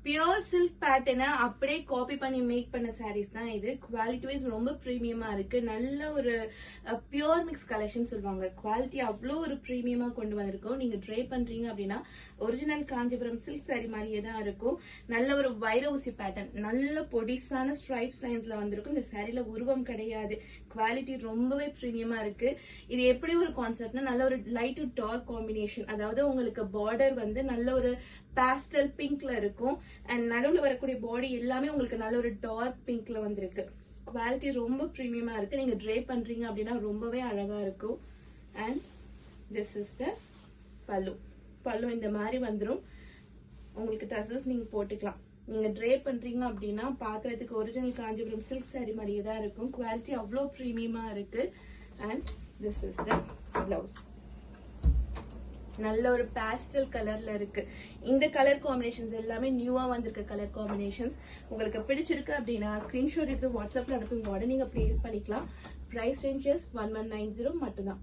Pure silk பேட்டர்னை அப்படியே copy பண்ணி மேக் பண்ண சாரீஸ் தான் இது. குவாலிட்டி வைஸ் ரொம்ப ப்ரீமியமா இருக்கு. நல்ல ஒரு பியூர் மிக்ஸ் கலெக்ஷன் சொல்லுவாங்க. குவாலிட்டி அவ்வளோ ஒரு ப்ரீமியமா கொண்டு வந்திருக்கோம். நீங்க ட்ரை பண்றீங்க அப்படின்னா ஒரிஜினல் காஞ்சிபுரம் சில்க் சாரி மாதிரியே தான் இருக்கும். நல்ல ஒரு வைர ஊசி பேட்டர்ன், நல்ல பொடிசான ஸ்ட்ரைப்ஸ் லைன்ஸ்ல வந்திருக்கும். இந்த சாரில உருவம் கிடையாது. குவாலிட்டி ரொம்பவே ப்ரீமியமா இருக்கு. இது எப்படி ஒரு கான்செப்ட்னா, நல்ல ஒரு லைட் டு டார்க் காம்பினேஷன். அதாவது உங்களுக்கு பார்டர் வந்து நல்ல ஒரு பேஸ்டல் பிங்க்ல இருக்கும். அண்ட் நடுவில் வரக்கூடிய பாடி எல்லாமே உங்களுக்கு நல்ல ஒரு டார்க் பிங்க்ல வந்திருக்கு. குவாலிட்டி ரொம்ப ப்ரீமியமா இருக்கு. நீங்க ட்ரை பண்றீங்க அப்படின்னா ரொம்பவே அழகா இருக்கும். அண்ட் திஸ் இஸ் த பல்லு. பல்லு இந்த மாதிரி வந்துடும். உங்களுக்கு டசஸ் நீங்க போட்டுக்கலாம். நீங்க ட்ரை பண்றீங்க அப்படின்னா பாக்குறதுக்கு ஒரிஜினல் காஞ்சிபுரம் சில்க் சாரி மாதிரியே தான் இருக்கும். குவாலிட்டி அவ்வளோ ப்ரீமியமா இருக்கு. And this is the blouse. நல்ல ஒரு பேஸ்டல் கலர்ல இருக்கு. இந்த கலர் காம்பினேஷன்ஸ் எல்லாமே நியூவா வந்திருக்க கலர் காம்பினேஷன்ஸ். உங்களுக்கு பிடிச்சிருக்கு அப்படின்னா ஸ்கிரீன்ஷாட் எடுத்து வாட்ஸ்அப்ல அனுப்பி ஆர்டர் நீங்க பிளேஸ் பண்ணிக்கலாம். பிரைஸ் ரேஞ்சஸ் 1190 மட்டும்தான்.